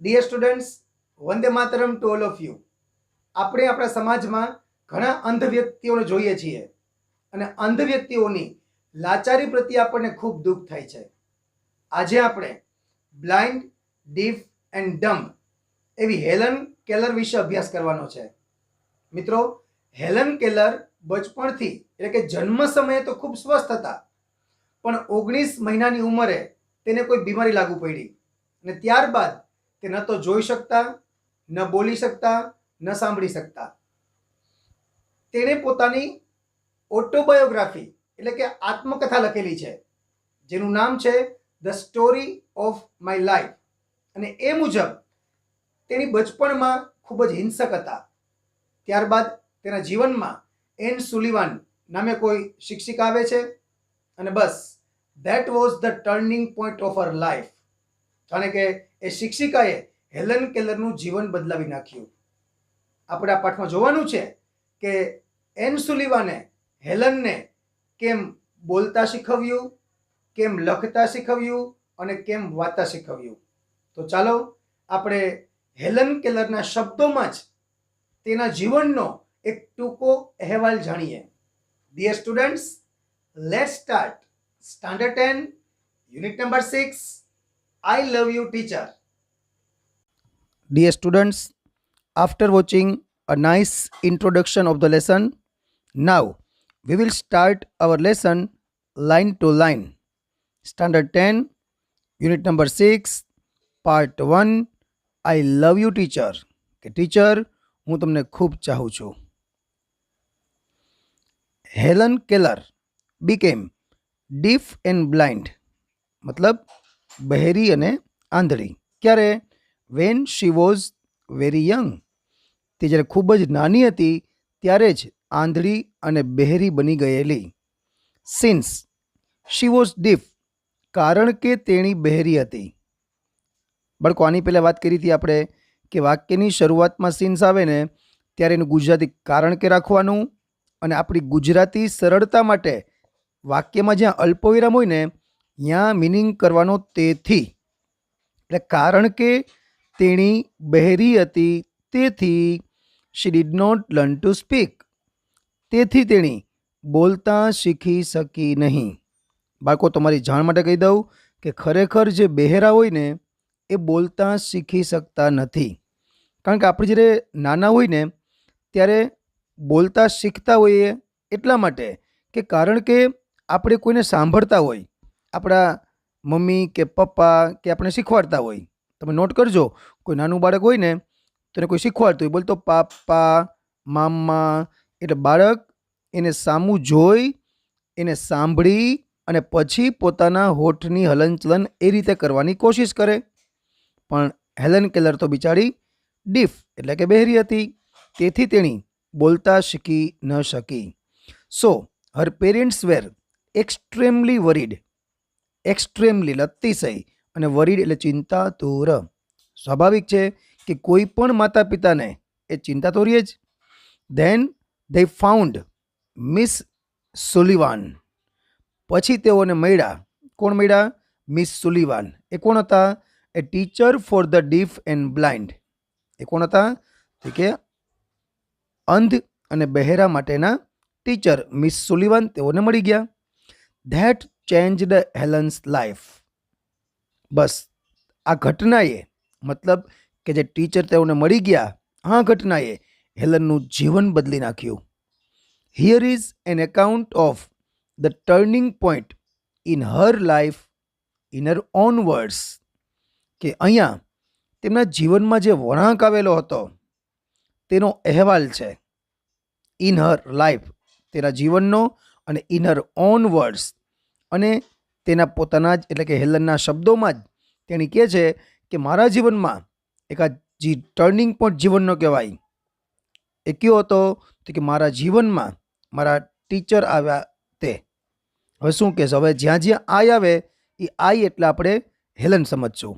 Dear students, Vande Mataram to all of you. આપણે આપણા સમાજમાં ઘણા અંધ વ્યક્તિઓને જોઈએ છીએ અને અંધ વ્યક્તિઓની લાચારી પ્રત્યે આપણને ખૂબ દુઃખ થાય છે. આજે આપણે બ્લાઇન્ડ, ડીફ એન્ડ ડમ્બ એવી હેલન કેલર વિશે અભ્યાસ કરવાનો છે. મિત્રો, હેલન કેલર બચપણથી એટલે કે જન્મ સમયે તો ખૂબ સ્વસ્થ હતા, પણ 19 મહિનાની ઉંમરે તેને કોઈ બીમારી લાગુ પડી અને ત્યારબાદ તે ન તો જોઈ શકતા, ન બોલી શકતા, ન સાંભળી શકતા. તેણે પોતાની ઓટોબાયોગ્રાફી એટલે કે આત્મકથા લખેલી છે, જેનું નામ છે the story of my life. અને એ મુજબ તેની બચપણમાં ખૂબ જ હિંસક હતા. ત્યારબાદ તેના જીવનમાં એન સુલિવાન નામે કોઈ શિક્ષિકા આવે છે અને બસ that was the turning point of her life. જાણે કે એ શિક્ષિકાએ હેલન કેલરનું જીવન બદલાવી નાખ્યું. આપણે આ પાઠમાં જોવાનું છે કે એન સુલિવાને હેલનને કેમ બોલતા શીખવ્યું, કેમ લખતા શીખવ્યું અને કેમ વાંચતા શીખવ્યું. તો ચાલો આપણે હેલન કેલરના શબ્દોમાં જ તેના જીવનનો એક ટૂંકો અહેવાલ જાણીએ. Dear students, let's start standard 10, unit number 6, I love you teacher. Dear students, after watching a nice introduction of the lesson, now we will start our lesson line to line. Standard 10, Unit number 6, Part 1, I love you teacher. કે teacher, હું તમને ખૂબ ચાહું છું. Helen Keller became deaf and blind, મતલબ બહેરી અને આંધળી. ક્યારે? When she was very young, તે જ્યારે ખૂબ જ નાની હતી ત્યારે જ આંધળી અને બહેરી બની ગયેલી. સિન્સ શી વોઝ ડીફ, કારણ કે તેણી બહેરી હતી. બાળકો, આની પહેલાં વાત કરી હતી આપણે કે વાક્યની શરૂઆતમાં સિન્સ આવે ને ત્યારે એનું ગુજરાતી કારણ કે રાખવાનું, અને આપણી ગુજરાતી સરળતા માટે વાક્યમાં જ્યાં અલ્પવિરામ હોય ને ત્યાં મિનિંગ કરવાનો તેથી. એટલે કારણ કે તેણી બહેરી હતી તેથી she did not learn to speak, તેથી તેણી બોલતા શીખી શકી નહીં. બાળકો, તમારી જાણ માટે કહી દઉં કે ખરેખર જે બહેરા હોય ને એ બોલતા શીખી શકતા નથી. કારણ કે આપણે જ્યારે નાના હોય ને ત્યારે બોલતા શીખતા હોઈએ એટલા માટે કે કારણ કે આપણે કોઈને સાંભળતા હોય, આપણા મમ્મી કે પપ્પા કે આપણે શીખવાડતા હોય. તમે નોટ કરજો, કોઈ નાનું બાળક હોય ને તેને કોઈ શીખવાડતું હોય, બોલતો પાપા, મામા, એટલે બાળક એને સામું જોઈ, એને સાંભળી અને પછી પોતાના હોઠની હલનચલન એ રીતે કરવાની કોશિશ કરે. પણ હેલન કેલર તો બિચારી ડીફ એટલે કે બહેરી હતી, તેથી તેણી બોલતા શીખી ન શકી. સો હર પેરેન્ટ્સ વેર એક્સ્ટ્રીમલી વરીડ, એક્સ્ટ્રીમલી અતિશય અને વરીડ એટલે ચિંતાતુર. સ્વાભાવિક છે કે કોઈ પણ માતા પિતાને એ ચિંતા તો રહે જ. Then they found Miss Sullivan, પછી તેઓને મળ્યા. કોણ મળ્યા? Miss Sullivan. એ કોણ હતા? એ teacher for the deaf and blind. એ કોણ હતા? તો કે અંધ અને બહેરા માટેના ટીચર મિસ સુલિવાન તેઓને મળી ગયા. That changed Helen's life. બસ આ ઘટનાએ, મતલબ કે જે ટીચર તેઓને મળી ગયા, આ ઘટનાએ હેલનનું જીવન બદલી નાખ્યું. Here is an account of the turning point in her life in her on words. કે અહીંયા તેમના જીવનમાં જે વળાંક આવેલો હતો તેનો અહેવાલ છે. ઇન હર લાઈફ, તેના જીવનનો, અને ઇન હર ઓન વર્ડ્સ, અને તેના પોતાના જ એટલે કે હેલનના શબ્દોમાં જ તેણી કહે છે કે મારા જીવનમાં એક આ જે ટર્નિંગ પોઈન્ટ જીવનનો કહેવાય એ કયો હતો? તો કે મારા જીવનમાં મારા ટીચર આવ્યા તે. હવે શું કહેશો? હવે જ્યાં જ્યાં આઈ આવે એ આઈ એટલે આપણે હેલન સમજશું.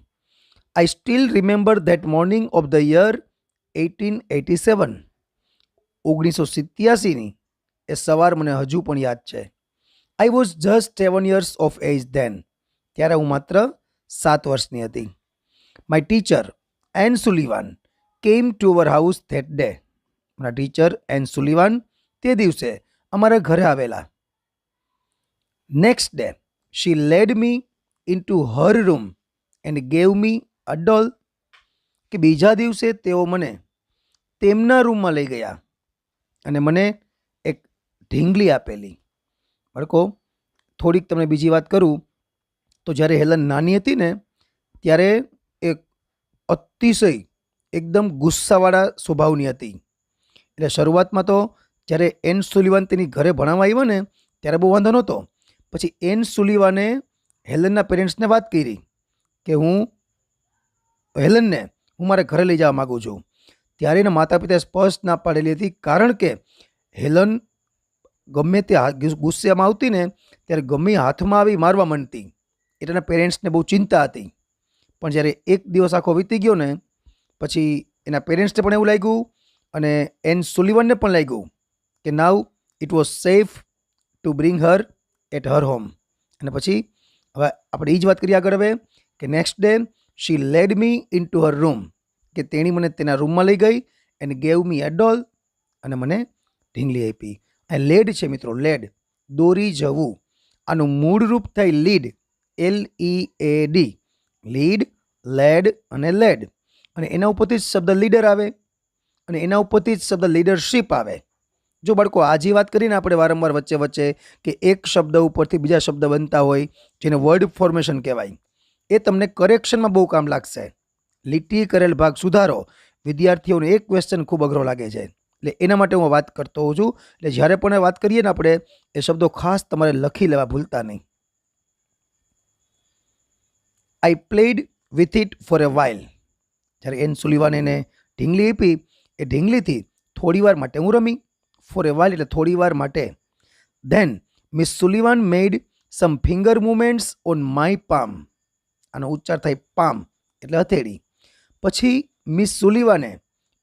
I still remember that morning of the year 1887. 1987ની એ સવાર મને હજુ પણ યાદ છે. I was just 7 years of age then. ત્યારે હું માત્ર 7 વર્ષની હતી. My teacher Ann Sullivan came to our house that day. મારા ટીચર એન સુલિવાન તે દિવસે અમારા ઘરે આવેલા. Next day she led me into her room and gave me a ડોલ. કે બીજા દિવસે તેઓ મને તેમના રૂમમાં લઈ ગયા અને મને એક ઢીંગલી આપેલી. બાળકો, થોડીક તમને બીજી વાત કરું તો જ્યારે હેલન નાની હતી ને ત્યારે એક અતિશય એકદમ ગુસ્સાવાળા સ્વભાવની હતી. એટલે શરૂઆતમાં તો જ્યારે એન સુલિવાન તેની ઘરે ભણાવવા આવ્યો ને ત્યારે બહુ વાંધો નહોતો. પછી એન સુલિવાને હેલનના પેરેન્ટ્સને વાત કરી કે હું મારા ઘરે લઈ જવા માગું છું. ત્યારે એના માતા પિતાએ સ્પષ્ટ ના પાડેલી હતી, કારણ કે હેલન ગમે તે ગુસ્સામાં આવતી ને ત્યારે ગમે હાથમાં આવી મારવા માંડતી. એટલે એના પેરેન્ટ્સને બહુ ચિંતા હતી. પણ જ્યારે એક દિવસ આખો વીતી ગયો ને પછી એના પેરેન્ટ્સને પણ એવું લાગ્યું અને એન સુલિવનને પણ લાગ્યું કે now it was safe to bring her at her home. અને પછી હવે આપણે એ જ વાત કરીએ આગળ હવે કે next day she led me into her room. કે તેણી મને તેના રૂમમાં લઈ ગઈ એન્ડ ગેવ મી અ ડોલ અને મને ઢીંગલી આપી. આ લેડ છે મિત્રો, લેડ, દોરી જવું. આનું મૂળ રૂપ થાય લીડ, LEAD, લીડ, લેડ અને લેડ. અને એના ઉપરથી જ શબ્દ લીડર આવે અને એના ઉપરથી જ શબ્દ લીડરશીપ આવે. જો બાળકો આજે વાત કરીને આપણે વારંવાર વચ્ચે વચ્ચે કે એક શબ્દ ઉપરથી બીજા શબ્દ બનતા હોય જેને વર્ડ ફોર્મેશન કહેવાય, એ તમને કરેક્શનમાં બહુ કામ લાગશે. લીટી કરેલ ભાગ સુધારો. વિદ્યાર્થીઓને એક ક્વેશ્ચન ખૂબ અઘરો લાગે છે, એટલે એના માટે હું વાત કરતો હોઉં છું. એટલે જ્યારે પણ વાત કરીએ ને આપણે એ શબ્દો ખાસ તમારે લખી લેવા ભૂલતા નહીં. I played with it for a while. જ્યારે એન સુલિવાન એને ઢીંગલી આપી, એ ઢીંગલીથી થોડી વાર માટે હું રમી. ફોર એ વાઇલ એટલે થોડી વાર માટે. Then Miss Sullivan made some finger movements on my palm. આનો ઉચ્ચાર થાય પામ એટલે હથેળી. પછી મિસ સુલિવાને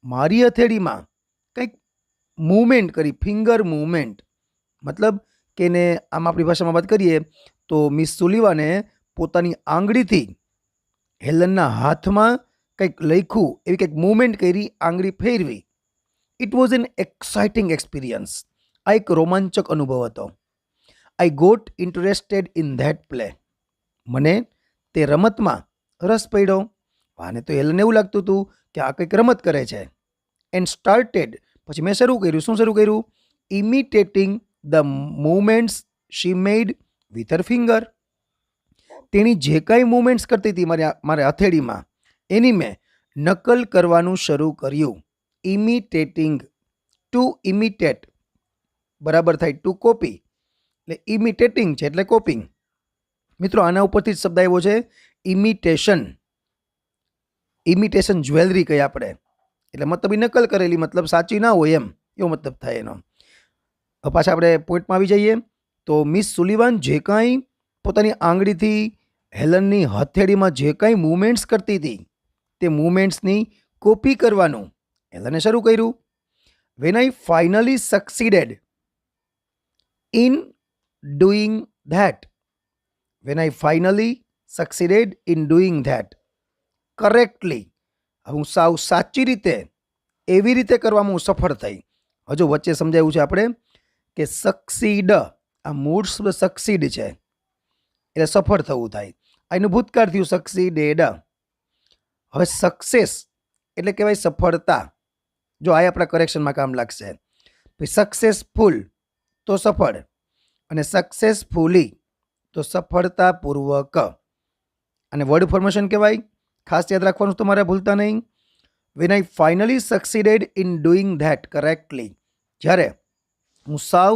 મારી હથેળીમાં કંઈક મૂવમેન્ટ કરી, ફિંગર મૂવમેન્ટ. મતલબ કે એને આમ આપણી ભાષામાં વાત કરીએ તો મિસ સુલિવાને પોતાની આંગળીથી હેલનના હાથમાં કંઈક લખ્યું, એવી કંઈક મૂવમેન્ટ કરી, આંગળી ફેરવી. It was an exciting experience. આ એક રોમાંચક અનુભવ હતો. I got interested in that play. મને તે રમતમાં રસ પડ્યો. આને તો હેલનને એવું લાગતું હતું કે આ કંઈક રમત કરે છે. એન્ડ સ્ટાર્ટેડ, પછી મેં શરૂ કર્યું. શું શરૂ કર્યું? Imitating the movements she made with her finger. તેણી જે કાંઈ મૂવમેન્ટ્સ કરતી હતી મારા હથેળીમાં, એની મેં નકલ કરવાનું શરૂ કર્યું. ઇમિટેટિંગ, ટુ ઇમિટેટ બરાબર થાય ટુ કોપી, એટલે ઇમિટેટિંગ છે એટલે કોપિંગ. મિત્રો આના ઉપરથી જ શબ્દ આવ્યો છે ઇમિટેશન. ઇમિટેશન જ્વેલરી કહીએ આપણે, એટલે મતલબ એ નકલ કરેલી, મતલબ સાચી ના હોય એમ, એવો મતલબ થાય એનો. હવે પાછા આપણે પોઈન્ટમાં આવી જઈએ તો મિસ સુલિવાન જે કાંઈ પોતાની આંગળીથી હેલનની હથેળીમાં જે કાંઈ મૂવમેન્ટ્સ કરતી હતી તે મૂવમેન્ટ્સની કોપી કરવાનું હેલને શરૂ કર્યું. When I finally succeeded in doing that. When I finally succeeded in doing that correctly. હું સાવ સાચી રીતે, એવી રીતે કરવામાં હું સફળ થઈ. હજુ વચ્ચે સમજાયું છે આપણે કે સક્સીડ, આ મૂળ શબ્દ સક્સીડ છે એટલે સફળ થવું થાય. આ એનું ભૂતકાળ થયું સક્સીડેડ. હવે સક્સેસ એટલે કહેવાય સફળતા. જો આ આપણા કરેક્શનમાં કામ લાગશે. પછી સક્સેસફુલ તો સફળ, અને સક્સેસફુલી તો સફળતાપૂર્વક. અને વર્ડ ફોર્મેશન કહેવાય. ખાસ યાદ રાખવાનું તમારે ભૂલતા નહીં. When I finally succeeded in doing that correctly. જ્યારે હું સાવ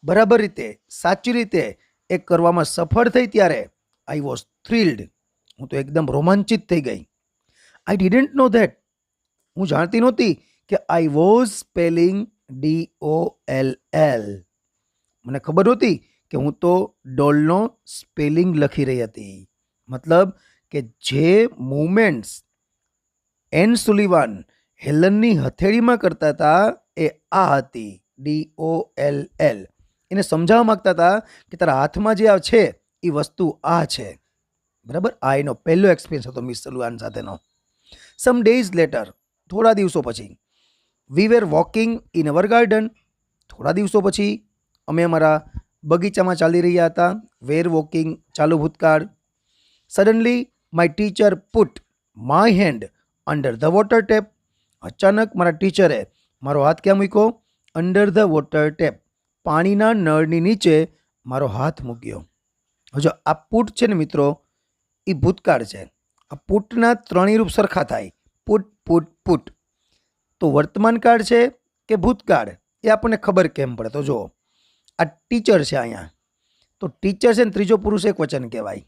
બરાબર રીતે, સાચી રીતે એ કરવામાં સફળ થઈ ત્યારે આઈ વોઝ થ્રિલ્ડ. હું તો એકદમ રોમાંચિત થઈ ગઈ. I didn't know that. હું જાણતી નહોતી કે આઈ વોઝ સ્પેલિંગ DOLL. મને ખબર નહોતી કે હું તો ડોલનો સ્પેલિંગ લખી રહી હતી. મતલબ કે જે મૂવમેન્ટ્સ એન સુલિવાન હેલનની હથેળીમાં કરતા હતા એ આ હતી, DOLL. એને સમજાવવા માગતા હતા કે તારા હાથમાં જે આ છે એ વસ્તુ આ છે. બરાબર, આ એનો પહેલો એક્સપિરિયન્સ હતો મિસ સુલિવાન સાથેનો. સમ ડેઝ લેટર, થોડા દિવસો પછી. વી વેર વોકિંગ ઇન અવર ગાર્ડન, થોડા દિવસો પછી અમે અમારા બગીચામાં ચાલી રહ્યા હતા. વેર વોકિંગ ચાલુ ભૂતકાળ. Suddenly my teacher put my hand under the water tap, અચાનક મારા ટીચરે મારો હાથ ક્યાં મૂક્યો? અંડર ધ વોટર ટેપ, પાણીના નળની નીચે મારો હાથ મૂક્યો. જો આ પુટ છે ને મિત્રો, એ ભૂતકાળ છે. આ પુટના ત્રણેય રૂપ સરખા થાય, પુટ પુટ પુટ. તો વર્તમાન કાળ છે કે ભૂતકાળ એ આપણને ખબર કેમ પડે? તો જો આ ટીચર છે અહીંયા, તો ટીચર છે ને ત્રીજો પુરુષ એક વચન કહેવાય.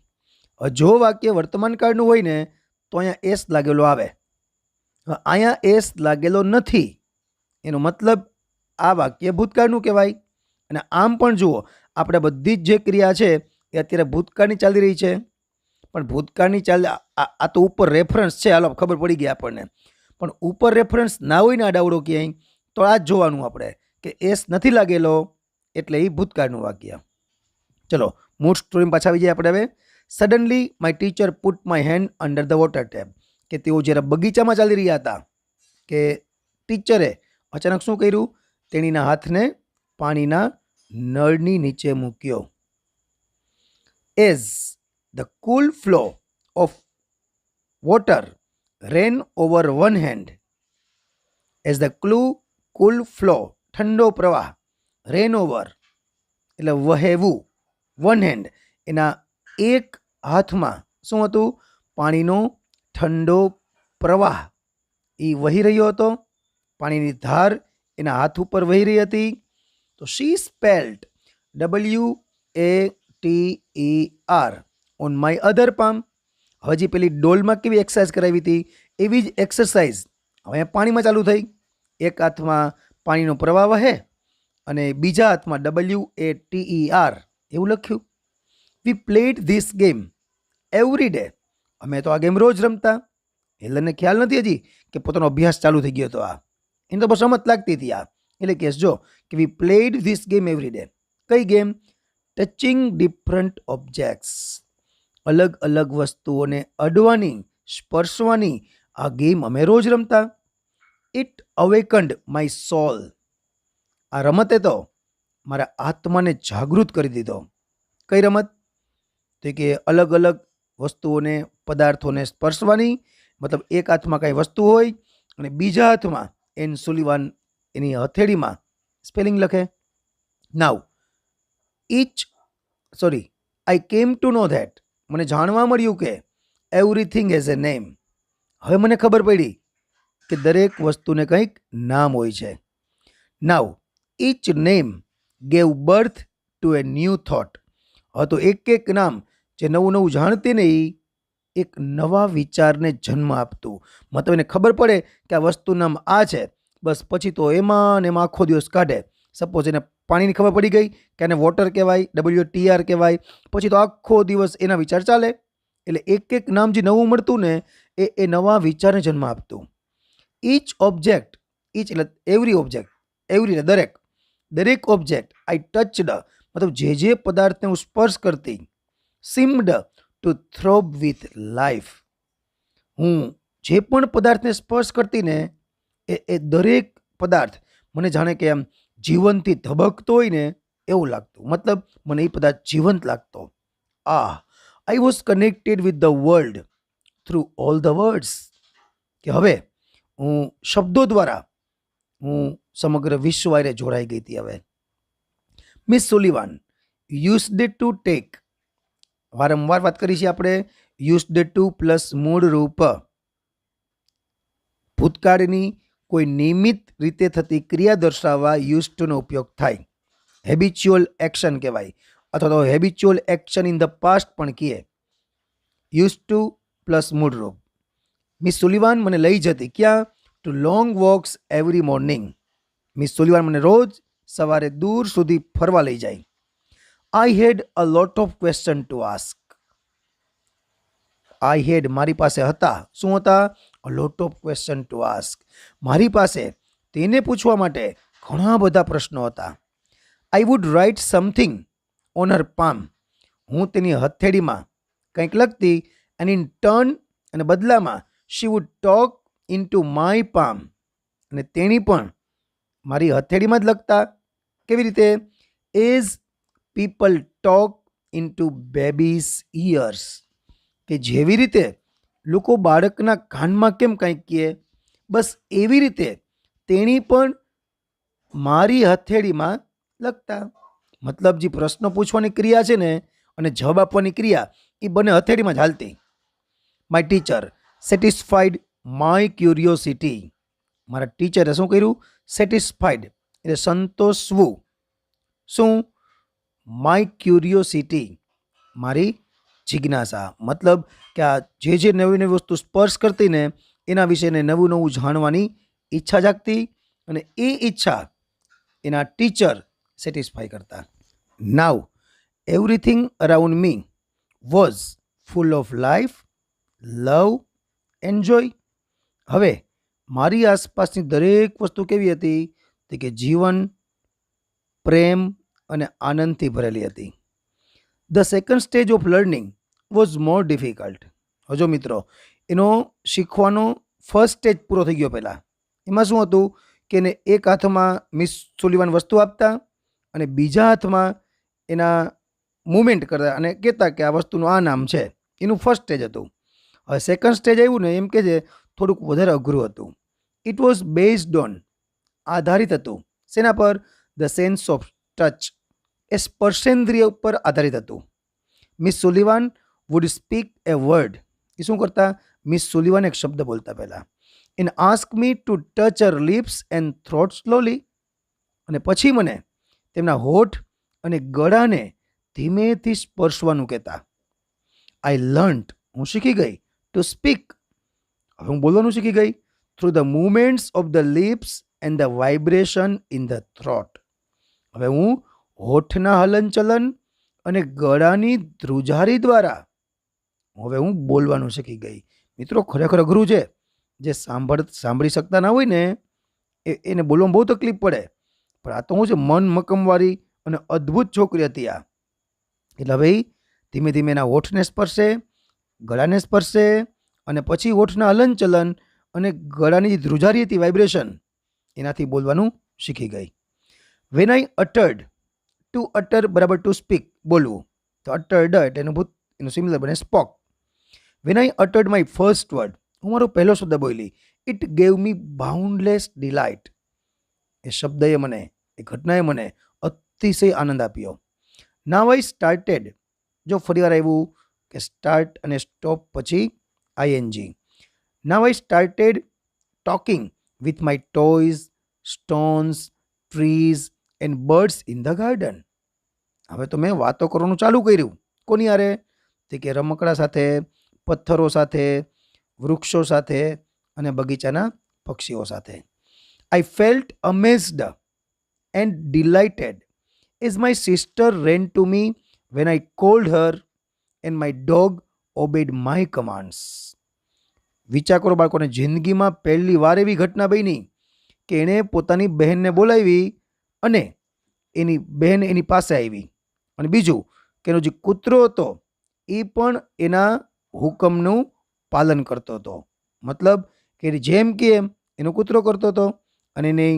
જો વાક્ય વર્તમાન કાળનું હોય ને તો અહીંયા એસ લાગેલો આવે. અહીંયા એસ લાગેલો નથી, એનો મતલબ આ વાક્ય ભૂતકાળનું કહેવાય. અને આમ પણ જુઓ, આપણે બધી જ જે ક્રિયા છે એ અત્યારે ભૂતકાળની ચાલી રહી છે. પણ ભૂતકાળની આ તો ઉપર રેફરન્સ છે, હાલો ખબર પડી ગઈ આપણને. પણ ઉપર રેફરન્સ ના હોય ને આડાવડો ક્યાંય, તો આ જ જોવાનું આપણે કે એસ નથી લાગેલો એટલે એ ભૂતકાળનું વાક્ય. ચલો મૂળ સ્ટોરીમાં પાછા આવી જાય આપણે હવે. Suddenly my teacher put my hand under the water tap, કે તેઓ જ્યારે બગીચામાં ચાલી રહ્યા હતા કે ટીચરે અચાનક શું કર્યું? તેણીના હાથને પાણીના નળની નીચે મૂક્યો. As the cool flow of water rain over one hand, as the cool flow, ઠંડો પ્રવાહ, રેન ઓવર એટલે વહેવું, વન હેન્ડ એના એક હાથમાં શું હતું? પાણીનો ઠંડો પ્રવાહ એ વહી રહ્યો હતો. પાણીની ધાર એના હાથ ઉપર વહી રહી હતી. તો she spelled WATER on my other palm. હજી પેલી ડોલમાં કેવી એક્સરસાઇઝ કરાવી હતી એવી જ એક્સરસાઇઝ હવે પાણીમાં ચાલુ થઈ. એક હાથમાં પાણીનો પ્રવાહ વહે અને બીજા હાથમાં WATER એવું લખ્યું. We played this game every day. અમે તો આ ગેમ રોજ રમતા. હેલનને ખ્યાલ નથી હજી કે પોતાનો અભ્યાસ ચાલુ થઈ ગયો હતો. એને તો બસ રમત લાગતી હતી આ. એટલે કે જો કે we played this game every day. કઈ ગેમ? ટચિંગ ડિફરન્ટ ઓબ્જેક્ટ્સ, અલગ અલગ વસ્તુઓને અડવાની, સ્પર્શવાની આ ગેમ અમે રોજ રમતા. ઇટ અવેકન્ડ માય સોલ. આ રમતે તો મારા આત્માને જાગૃત કરી દીધો. કઈ રમત? તો કે અલગ અલગ વસ્તુઓને, પદાર્થોને સ્પર્શવાની, મતલબ એક હાથમાં કાંઈ વસ્તુ હોય અને બીજા હાથમાં એન સુલિવાન એની હથેળીમાં સ્પેલિંગ લખે. નાવ આઈ કેમ ટુ નો ધેટ, મને જાણવા મળ્યું કે એવરીથિંગ હેઝ એ નેમ. હવે મને ખબર પડી કે દરેક વસ્તુને કંઈક નામ હોય છે. Now each name gave birth to a new thought. હવે તો એક એક નામ જે નવું નવું જાણતી ને એ એક નવા વિચારને જન્મ આપતું. મતલબ એને ખબર પડે કે આ વસ્તુનું નામ આ છે, બસ પછી તો એમાં ને એમાં આખો દિવસ કાઢે. સપોઝ એને પાણીની ખબર પડી ગઈ કે આને વોટર કહેવાય, WATER કહેવાય, પછી તો આખો દિવસ એના વિચાર ચાલે. એટલે એક એક નામ જે નવું મળતું ને એ નવા વિચારને જન્મ આપતું. ઈચ ઓબ્જેક્ટ, ઈચ એટલે એવરી ઓબ્જેક્ટ, એવરી એટલે દરેક ઓબ્જેક્ટ આઈ ટચડ મતલબ જે પદાર્થને હું સ્પર્શ કરતી, સીમ્ડ ટુ થ્રોબ વિથ લાઈફ. હું જે પણ પદાર્થને સ્પર્શ કરતી ને એ દરેક પદાર્થ મને જાણે કે આમ જીવનથી ધબકતો હોય ને એવું લાગતું. મતલબ મને એ પદાર્થ જીવંત લાગતો. I was connected with the world through all the words. કે હવે હું શબ્દો દ્વારા હું સમગ્ર વિશ્વ હારે જોડાઈ ગઈ હતી. હવે miss Sullivan used to take, વારંવાર વાત કરી છે આપણે, યુઝડ ટુ પ્લસ મૂળ રૂપ. ભૂતકાળની કોઈ નિયમિત રીતે થતી ક્રિયા દર્શાવવા યુઝ ટુનો ઉપયોગ થાય. હેબિચ્યુઅલ એક્શન કહેવાય, અથવા તો habitual action in the past પણ કહીએ. યુઝ ટુ પ્લસ મૂળ રૂપ. મિસ સુલિવાન મને લઈ જતી ક્યાં? To long walks every morning. Miss Sullivan મને રોજ સવારે દૂર સુધી ફરવા લઈ જાય. I had a lot of question to ask. I had મારી પાસે હતા. શું હતા? A lot of question to ask. મારી પાસે તેને પૂછવા માટે ઘણા બધા પ્રશ્નો હતા. I would write something on her palm. હું તેની હથેળીમાં કંઈક લખતી, એન્ડ ઇન ટર્ન અને બદલામાં she would talk into my palm, અને તેણી પણ મારી હથેળીમાં જ લખતા. કેવી રીતે? As people talk into babies ears, કે જેવી રીતે લોકો બાળકના કાનમાં કેમ કંઈક કહે, બસ એવી રીતે તેણી પણ મારી હથેળીમાં લખતા. મતલબ જે પ્રશ્ન પૂછવાની ક્રિયા છે ને અને જવાબ આપવાની ક્રિયા એ બંને હથેળીમાં જ હાલતી. My teacher satisfied my curiosity, મારા ટીચરે શું કર્યું? સેટિસ્ફાઈડ એટલે સંતોષવું. શું? માય ક્યુરિયોસિટી, મારી જિજ્ઞાસા. મતલબ કે આ જે નવી નવી વસ્તુ સ્પર્શ કરતી ને એના વિશેને નવું નવું જાણવાની ઈચ્છા જાગતી, અને એ ઈચ્છા એના ટીચર સેટિસ્ફાઈ કરતા. Now everything around me was full of life, love and joy. હવે મારી આસપાસની દરેક વસ્તુ કેવી હતી? તો કે જીવન, પ્રેમ અને આનંદથી ભરેલી હતી. The second stage of learning was more difficult. હજો મિત્રો, એનો શીખવાનો ફર્સ્ટ સ્ટેજ પૂરો થઈ ગયો. પહેલાં એમાં શું હતું કે એને એક હાથમાં મિસ સુલિવાન વસ્તુ આપતા અને બીજા હાથમાં એના મૂવમેન્ટ કરતા અને કહેતા કે આ વસ્તુનું આ નામ છે. એનું ફર્સ્ટ સ્ટેજ હતું. હવે સેકન્ડ સ્ટેજ આવ્યું ને એમ કે છે થોડુંક વધારે અઘરું હતું. ઇટ વોઝ બેઝડ ઓન, આધારિત હતું. શેના પર? ધ સેન્સ ઓફ ટચ, એ સ્પર્શેન્દ્રિય ઉપર આધારિત હતું. Miss Sullivan would speak a word, એ શું કરતા? મિસ સુલિવાન એક શબ્દ બોલતા પહેલા, and ask me to touch her lips and throat slowly, અને પછી મને તેમના હોઠ અને ગળાને ધીમેથી સ્પર્શવાનું કહેતા. આઈ લર્ન્ટ, હું શીખી ગઈ. ટુ સ્પીક, હવે હું બોલવાનું શીખી ગઈ. Through the movements of the lips and the vibration in the throat, હવે હું હોઠના હલનચલન અને ગળાની ધ્રુજારી દ્વારા હવે હું બોલવાનું શીખી ગઈ. મિત્રો ખરેખર અઘરું છે. જે સાંભળી શકતા ના હોય ને એને બોલવામાં બહુ તકલીફ પડે. પણ આ તો શું છે, મન મકમવાળી અને અદ્ભુત છોકરી હતી આ. એટલે હવે ધીમે ધીમે એના હોઠને સ્પર્શે, ગળાને સ્પર્શે, અને પછી હોઠના હલનચલન અને ગળાની જે ધ્રુજારી હતી, વાઇબ્રેશન, એનાથી બોલવાનું શીખી ગઈ. When I uttered, to utter બરાબર ટુ સ્પીક, બોલવું. તો અટર્ડ એટલે એનું સિમિલર બને spoke. When I uttered my first word, હું મારો પહેલો શબ્દ બોલી. It gave me boundless delight, એ શબ્દએ મને, એ ઘટનાએ મને અતિશય આનંદ આપ્યો. નાવ આઈ સ્ટાર્ટેડ, જો ફરીવાર આવ્યું કે સ્ટાર્ટ અને સ્ટોપ પછી ING. Now I started talking with my toys, stones, trees and birds in the garden. હવે તો મેં વાતો કરવાનું ચાલુ કર્યું. કોની હારે? તે કે રમકડા સાથે, પથ્થરો સાથે, વૃક્ષો સાથે અને બગીચાના પક્ષીઓ સાથે. I felt amazed and delighted as my sister ran to me when I called her and my dog obeyed my commands. વિચાર કરો બાળકોને, જિંદગીમાં પહેલી વાર એવી ઘટના બની કે એણે પોતાની બહેનને બોલાવી અને એની બહેન એની પાસે આવી. અને બીજું કે એનો જે કૂતરો હતો એ પણ એના હુકમનું પાલન કરતો હતો. મતલબ કે જેમ કે એનો કૂતરો કરતો હતો, અને એની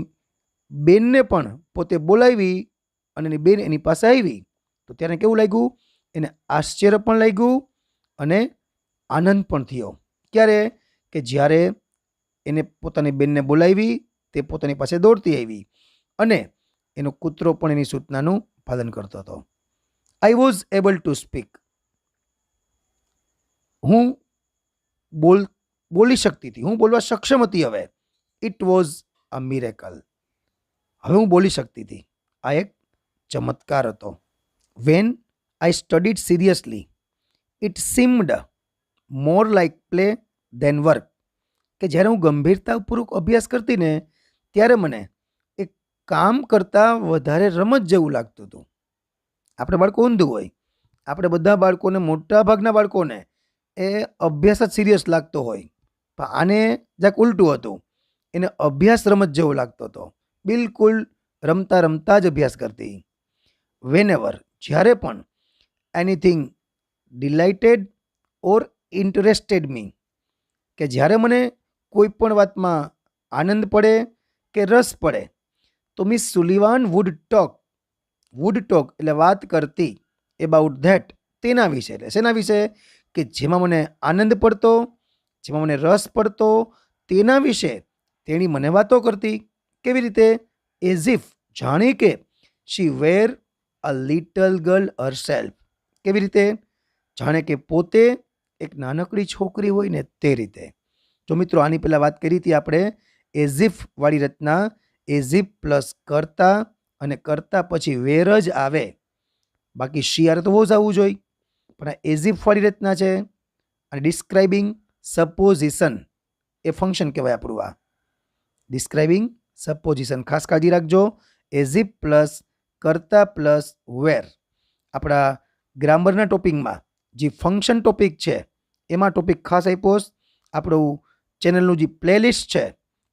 બેનને પણ પોતે બોલાવી અને એની બેન એની પાસે આવી. તો ત્યારે કેવું લાગ્યું? એને આશ્ચર્ય પણ લાગ્યું અને આનંદ પણ થયો. ક્યારે? કે જ્યારે એને પોતાની બેનને બોલાવી, તે પોતાની પાસે દોડતી આવી અને એનો કૂતરો પણ એની સૂચનાનું પાલન કરતો હતો. I was able to speak, હું બોલી શકતી હતી, હું બોલવા સક્ષમ હતી. હવે ઇટ વોઝ અ મિરેકલ, હવે હું બોલી શકતી હતી. આ એક ચમત્કાર હતો. When I studied seriously it seemed more like play than work, કે જ્યારે હું ગંભીરતાપૂર્વક અભ્યાસ કરતી ને ત્યારે મને એક કામ કરતાં વધારે રમત જેવું લાગતું હતું. આપણે બાળકો ઊંધું હોય, આપણે બધા બાળકોને, મોટા ભાગના બાળકોને એ અભ્યાસ જ સિરિયસ લાગતો હોય, પણ આને જ્યાંક ઉલટું હતું. એને અભ્યાસ રમત જેવો લાગતો હતો. બિલકુલ રમતા રમતા જ અભ્યાસ કરતી. વેનેવર, જ્યારે પણ એનીથિંગ ડિલાઇટેડ ઓર ઇન્ટરેસ્ટેડ મી, કે જ્યારે મને કોઈ પણ વાતમાં આનંદ પડે કે રસ પડે તો મિસ સુલિવાન વુડ ટોક એટલે વાત કરતી એબાઉટ ધેટ, તેના વિશે, એટલે શેના વિશે, કે જેમાં મને આનંદ પડતો, જેમાં મને રસ પડતો, તેના વિશે તેણી મને વાતો કરતી. કેવી રીતે? એઝ ઇફ, જાણે કે શી વેર અ લિટલ ગર્લ હરસેલ્ફ. કેવી રીતે? જાણે કે પોતે એક નાનકડી છોકરી હોય ને તે રીતે. જો મિત્રો આની પહેલાં વાત કરી હતી આપણે એઝ ઇફ વાળી રચના, એઝ ઇફ પ્લસ કરતા અને કરતા પછી વેર જ આવે, બાકી શિયાર તો બહુ જ આવવું જોઈએ, પણ આ એઝ ઇફ વાળી રચના છે. અને ડિસ્ક્રાઇબિંગ સપોઝિશન એ ફંક્શન કહેવાય આપણું. આ ડિસ્ક્રાઇબિંગ સપોઝિશન ખાસ કાળજી રાખજો. એઝ ઇફ પ્લસ કરતા પ્લસ વેર. આપણા ગ્રામરના ટોપિકમાં જે ફંક્શન ટોપિક છે એમાં ટોપિક ખાસ આપ્યો. આપણું ચેનલનું જે પ્લેલિસ્ટ છે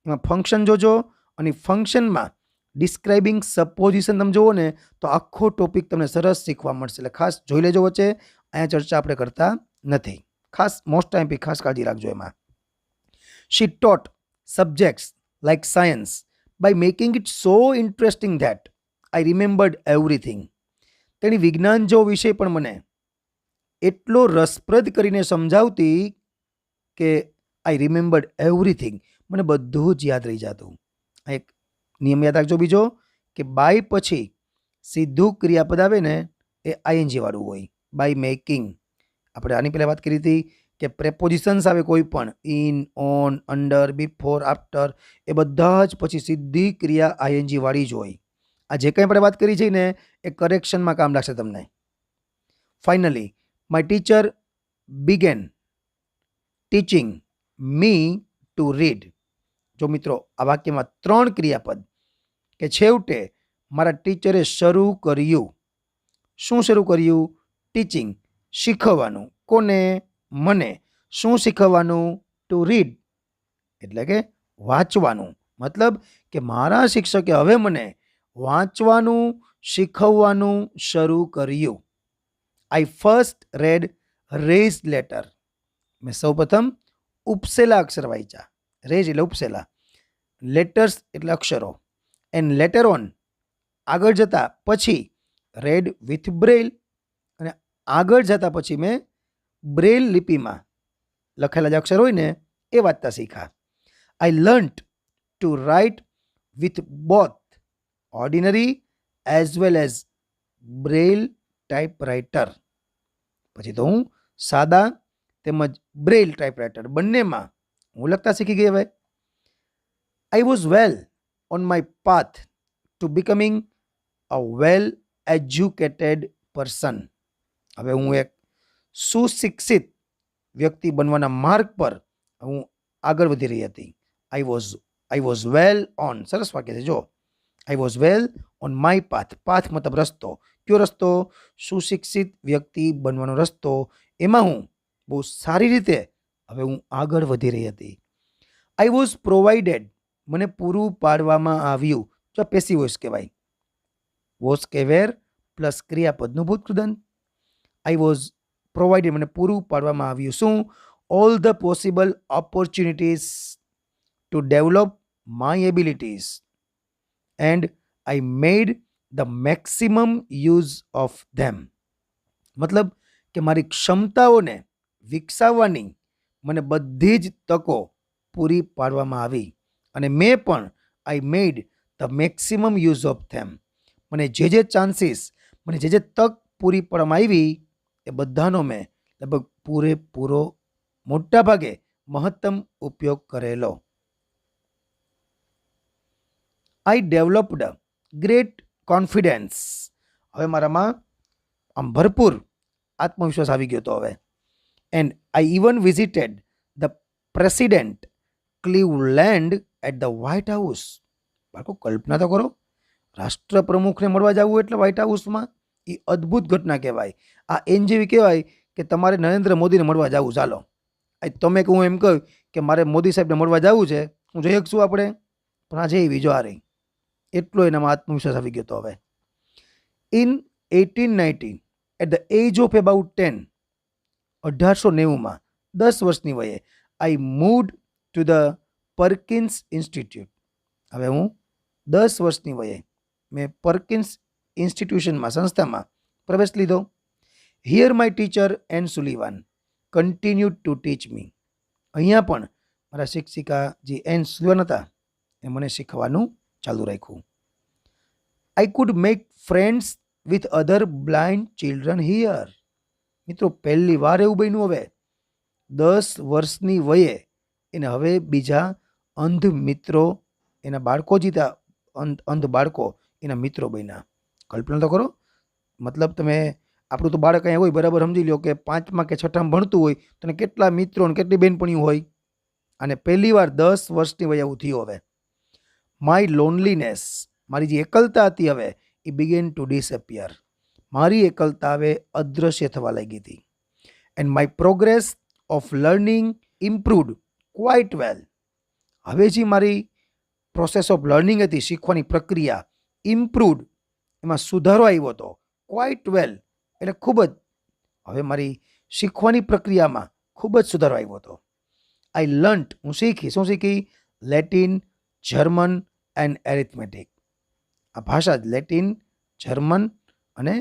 એમાં ફંક્શન જોજો, અને ફંક્શનમાં ડિસ્ક્રાઇબિંગ સપોઝિશન તમે જુઓ ને તો આખો ટોપિક તમને સરસ શીખવા મળશે. એટલે ખાસ જોઈ લેજો વચ્ચે, અહીંયા ચર્ચા આપણે કરતા નથી. ખાસ મોસ્ટ ટાઈમ બી ખાસ કાળજી રાખજો એમાં. She taught subjects like science by making it so interesting that I remembered everything. તેની વિજ્ઞાન જેવો વિષય પણ મને એટલો રસપ્રદ કરીને સમજાવતી કે આઈ રિમેમ્બર્ડ એવરીથિંગ, મને બધું જ યાદ રહી જતું. આ એક નિયમ યાદ રાખજો બીજો, કે બાય પછી સીધું ક્રિયાપદ આવે ને એ આઈએનજી વાળું હોય. બાય મેકિંગ, આપણે આની પહેલાં વાત કરી હતી કે પ્રેપોઝિશન્સ આવે કોઈ પણ, in, on, under, before, after, એ બધા જ પછી સીધી ક્રિયા આઈએનજી વાળી જ હોય. આ જે કંઈ આપણે વાત કરી છે ને એ કરેક્શનમાં કામ લાગશે તમને. Finally my teacher began teaching me to read. જો મિત્રો આ વાક્યમાં 3 ક્રિયાપદ, કે છેવટે મારા ટીચરે શરૂ કર્યું. શું શરૂ કર્યું? ટીચિંગ, શીખવવાનું. કોને? મને. શું શીખવવાનું? ટુ રીડ, એટલે કે વાંચવાનું. મતલબ કે મારા શિક્ષકે હવે મને વાંચવાનું શીખવવાનું શરૂ કર્યું. આઈ ફર્સ્ટ રેડ રેઝ લેટર. મેં સૌપ્રથમ ઉપસેલા અક્ષર વાંચ્યા. રેઝ એટલે ઉપસેલા, લેટર્સ એટલે અક્ષરો. એન્ડ લેટર ઓન, આગળ જતા પછી રેડ વિથ બ્રેલ, અને આગળ જતા પછી મેં બ્રેલ લિપિમાં લખેલા જે અક્ષર હોય ને એ વાંચતા શીખ્યા. I learnt to write with both ordinary as well as Braille typewriter. પછી તો હું સાદા તેમજ બ્રેલ ટાઈપરાઇટર બંનેમાં હું લખતા શીખી ગઈ. હવે I was well on my path to becoming a well educated person. હવે હું એક સુશિક્ષિત વ્યક્તિ બનવાના માર્ગ પર હું આગળ વધી રહી હતી. આઈ વોઝ વેલ ઓન, સરસ વાક્ય છે જો. આઈ was well on my path. Path મતલબ રસ્તો. કયો રસ્તો? સુશિક્ષિત વ્યક્તિ બનવાનો રસ્તો. એમાં હું બહુ સારી રીતે હવે હું આગળ વધી રહી હતી. આઈ વોઝ પ્રોવાઇડેડ, મને પૂરું પાડવામાં આવ્યું. જો પેસિવ વોઇસ કહેવાય. વોઝ કે વેર પ્લસ ક્રિયાપદનું ભૂતકૃદંત. આઈ વોઝ પ્રોવાઇડેડ, મને પૂરું પાડવામાં આવ્યું. શું? All the possible opportunities to develop my abilities and I made the maximum use of them. મતલબ કે મારી ક્ષમતાઓને વિકસાવવાની મને બધી જ તકો પૂરી પાડવામાં આવી, અને મેં પણ I made the maximum use of them, મને જે ચાન્સીસ, મને જે તક પૂરી પાડવામાં આવી એ બધાનો મેં લગભગ પૂરેપૂરો મોટા ભાગે મહત્તમ ઉપયોગ કરેલો. I developed great confidence. હવે મારામાં આમ ભરપૂર આત્મવિશ્વાસ આવી ગયો હતો હવે. And I even visited the President Cleveland at the White House. બાળકો કલ્પના તો કરો, રાષ્ટ્રપ્રમુખને મળવા જવું એટલે વ્હાઇટ હાઉસમાં, એ અદ્ભુત ઘટના કહેવાય. આ એન જેવી કહેવાય કે તમારે નરેન્દ્ર મોદીને મળવા જવું. ચાલો તમે કે હું એમ કહું કે મારે મોદી સાહેબને મળવા જવું છે, હું જઈ શકશું આપણે? પણ આ જે બીજો આ રહી, એટલો એનામાં આત્મવિશ્વાસ આવી ગયો હતો હવે. In 1890 at the age of about 10, 1890માં 10 વર્ષની વયે I moved to the Perkins Institute. હવે હું 10 વર્ષની વયે મેં પર્કિન્સ ઇન્સ્ટિટ્યુશનમાં સંસ્થામાં પ્રવેશ લીધો. Here my teacher Ann Sullivan continue to teach me. અહીંયા પણ મારા શિક્ષિકા જે એન સુલિવાન હતા એ મને શીખવાનું ચાલુ રાખ્યું. I could make friends with other blind children here. મિત્રો પહેલી વાર એવું બન્યું હવે 10 વર્ષની વયે એને હવે બીજા અંધ મિત્રો, એના બાળકો જીતા અંધ બાળકો એના મિત્રો બન્યા. કલ્પના તો કરો, મતલબ તમે આપણું તો બાળક અહીંયા હોય બરાબર સમજી લો કે 5મા કે 6માં ભણતું હોય તો કેટલા મિત્રો અને કેટલી બહેનપણીઓ હોય. અને પહેલી વાર 10 વર્ષની વયે એવું થયું. હવે માય લોનલીનેસ, મારી જે એકલતા હતી હવે એ બિગેન ટુ ડિસઅપિયર. મારી એકલતા હવે અદૃશ્ય થવા લાગી હતી. And my progress of learning improved quite well. હવે જે મારી પ્રોસેસ ઓફ લર્નિંગ હતી, શીખવાની પ્રક્રિયા, ઇમ્પ્રુવડ, એમાં સુધારો આવ્યો હતો. ક્વાઇટ વેલ એટલે ખૂબ જ, હવે મારી શીખવાની પ્રક્રિયામાં ખૂબ જ સુધારો આવ્યો હતો. આઈ લર્ન્ટ, હું શીખી, શું શીખી? Latin, German and arithmetic. આ ભાષા જ લેટિન, જર્મન અને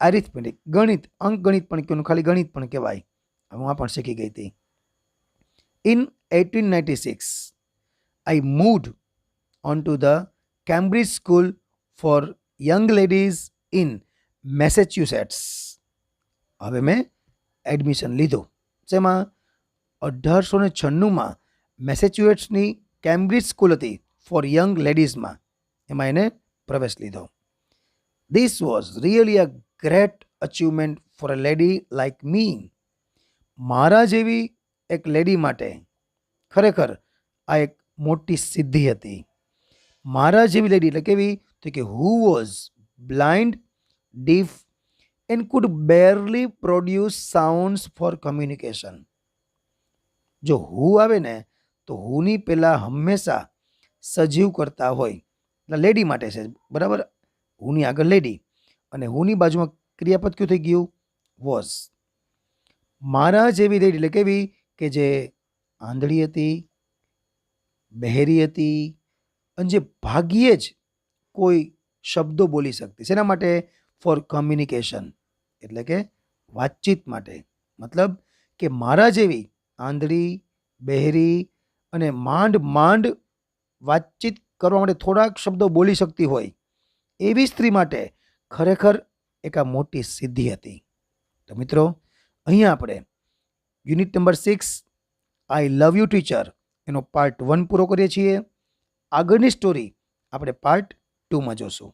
એરિથમેટિક, ગણિત, અંકગણિત પણ કહેવાનું, ખાલી ગણિત પણ કહેવાય. હું આ પણ શીખી ગઈ હતી. In 1896 I moved on to the Cambridge School for Young Ladies in Massachusetts. હવે મેં એડમિશન લીધું. જેમાં 1896માં મેસેચ્યુસેટ્સની કેમ્બ્રિજ સ્કૂલ હતી ફોર યંગ લેડીઝમાં, એમાં એને પ્રવેશ લીધો. This was really a great achievement for a lady like me. મારા જેવી એક લેડી માટે ખરેખર આ એક મોટી સિદ્ધિ હતી. મારા જેવી લેડી એટલે કેવી? તો કે who was blind, deaf and could barely produce sounds for communication. જો હુ આવે ને તો હુની પહેલાં હંમેશા સજીવ કરતા હોય, એટલે લેડી માટે છે બરાબર, હુની આગળ લેડી અને હુની બાજુમાં ક્રિયાપદ કયું થઈ ગયું? વોઝ. મારા જેવી લેડી એટલે કેવી? કે જે આંધળી હતી, બહેરી હતી અને જે ભાગ્યે જ કોઈ શબ્દો બોલી શકતી. શેના માટે? ફોર કમ્યુનિકેશન, એટલે કે વાતચીત માટે. મતલબ કે મારા જેવી આંધળી, બહેરી અને માંડ વાતચીત કરવા માટે થોડાક શબ્દો બોલી શકતી હોય એવી સ્ત્રી માટે ખરેખર એક આ મોટી સિદ્ધિ હતી. તો મિત્રો અહીંયા આપણે unit number 6 I love you teacher એનો પાર્ટ 1 પૂરો કરીએ છીએ. આગળની સ્ટોરી આપણે પાર્ટ 2માં જોશું.